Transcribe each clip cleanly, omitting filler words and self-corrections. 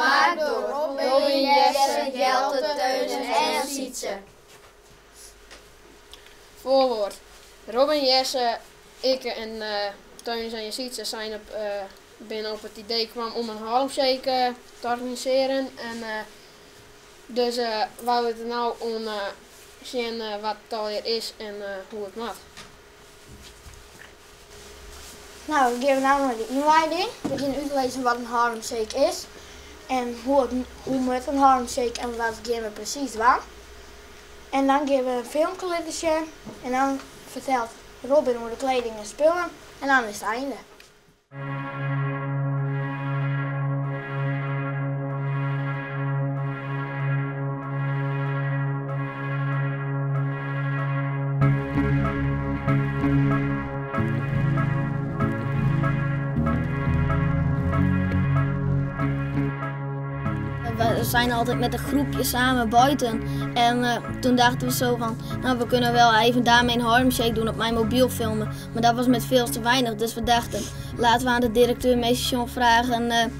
gemaakt door Robin, Jesse, Jelte, Teun en Sietse. Voorwoord. Robin, Jesse, ik en Teun en Sietse zijn binnen op het idee kwam om een Haarlemshake te organiseren. En dus wou we het nou om zien wat het alweer is en hoe het mag. Nou, we geven nou de inleiding. We gaan uitlezen wat een Haarlemshake is. En hoe met een Haarlemshake en wat gaan we precies doen. En dan geven we een filmpje en dan vertelt Robin over de kleding en spullen. En dan is het einde. We zijn altijd met een groepje samen buiten en toen dachten we zo van, nou we kunnen wel even daarmee een Haarlemshake doen op mijn mobiel filmen. Maar dat was met veel te weinig, dus we dachten, laten we aan de directeur, meester John, vragen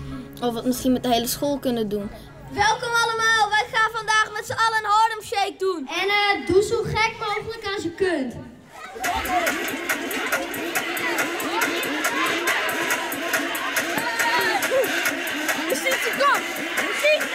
of we het misschien met de hele school kunnen doen. Welkom allemaal, wij gaan vandaag met z'n allen een Haarlemshake doen. En doe zo gek mogelijk als je kunt. Muziekje, kom! Muziek!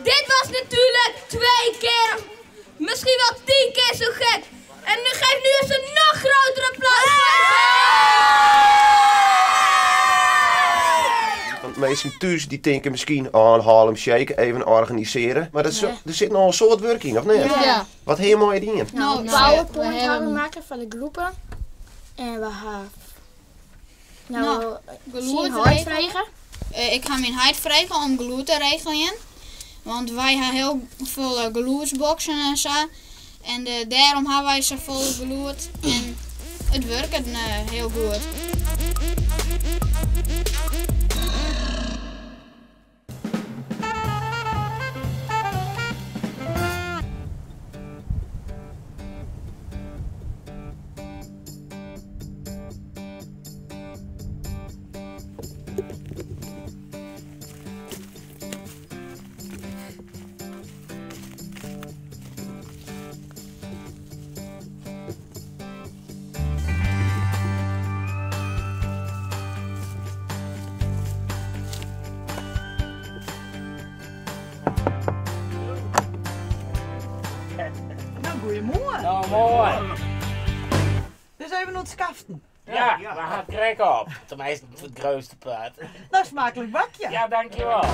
Dit was natuurlijk 2 keer, misschien wel 10 keer zo gek. En nu geef nu eens een nog groter applaus. Want mensen thuis die denken misschien aan Haarlemshake even organiseren. Maar er zit nog een soort werk in, of niet? Ja. Wat heel mooi dingen. Nou, een PowerPoint gaan we maken van de groepen. En we gaan zien huid vregen. Ik ga mijn huid vregen om gloed te regelen. Want wij hebben heel veel gloedsboxen en zo. En daarom hebben wij zo vol gloed. En het werkt heel goed. Goedemorgen. Nou, mooi. Dus even naar het skaften. Ja, we gaan krek op. Tenminste, voor het grootste punt. Nou, smakelijk bakje. Ja, dankjewel.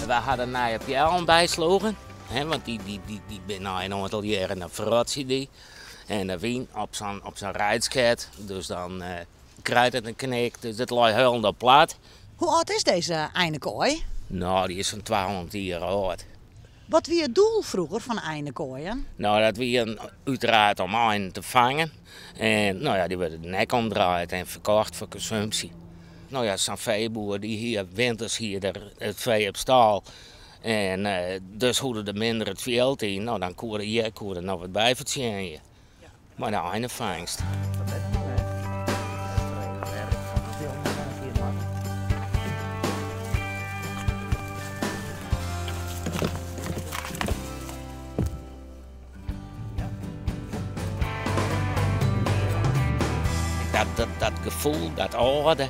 We hadden een Pjellen bijslogen, want die ben na een aantal jaren naar Frotsie die. En de wien op zijn rijdsket, dus dan kruidt het een knik, dus het lag helemaal plat. Hoe oud is deze einde kooi? Nou, die is van 1200 jaar oud. Wat wie het doel vroeger van Einekooien? Nou, dat was uiteraard om eenden te vangen. En nou ja, die werden de nek omdraaid en verkocht voor consumptie. Nou ja, zo'n veeboer die hier winters het vee op stal. En dus hoorde er minder het veld in. Nou, dan koerde je nog wat bij verdienen. Maar de eindenvangst. Dat gevoel, dat oude.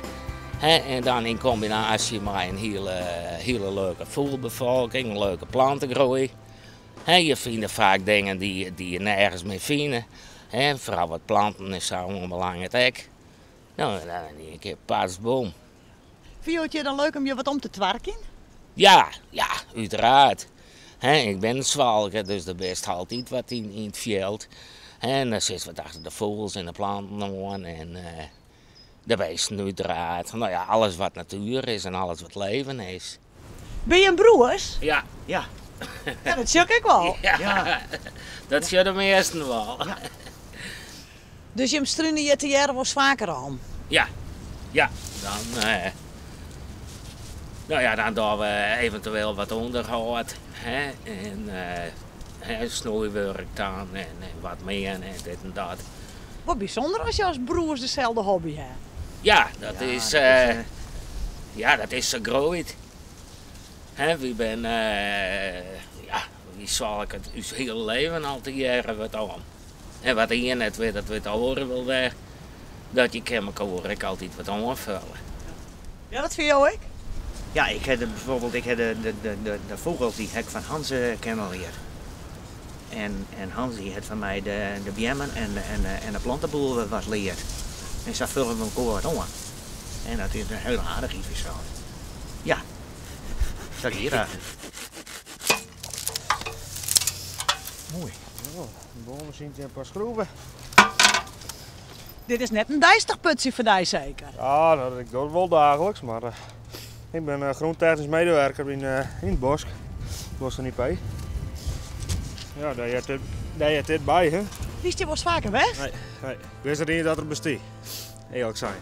En dan in combinatie met een hele leuke voelbevolking, een leuke plantengroei. Je vindt vaak dingen die je nergens meer vindt. Vooral wat planten is zo onbelangrijk. Nou, dan een keer paasboom. Vind je het je dan leuk om je wat om te twerken? Ja, uiteraard. Ik ben een zwalker, dus er best altijd wat in het veld. En dan zit wat achter de vogels en de planten aan en de beesten uiteraard. Nou ja, alles wat natuur is en alles wat leven is. Ben je een broers? Ja. Ja, dat zie ik wel. Ja. Dat zie je de meesten wel. Ja. Dus je struine je te jaren was vaker aan? Ja. Dan, nou ja, dan doen we eventueel wat onderhoud. En snoeiwerk dan en wat meer en dit en dat. Wat bijzonder als je als broers dezelfde hobby hebt. Ja, dat is zo groot. Wie zal ik het ons hele leven al te jaren wat aan. En wat hier net weet, dat we het horen wil weg, dat je elkaar ik altijd wat aanvullen. Ja, dat vind je ook? Ja, ik heb bijvoorbeeld de vogels die heb ik van Hans kennen leren. En Hans die had van mij de bjemmen en de plantenboel was leerd. En zo vullen we elkaar wat aan. En dat is een heel aardig iets. Ja, dat hier uit. Mooi. Boven zien je een paar schroeven. Dit is net een dijstig putje voor jou zeker? Ja, ik doe het wel dagelijks, maar ik ben grondtechnisch medewerker in het bos. Bos er niet bij. Ja, daar je dit bij, hè? Liest je wel eens vaker weg? Nee. Ik wist er niet dat er bestaat. Eerlijk zijn.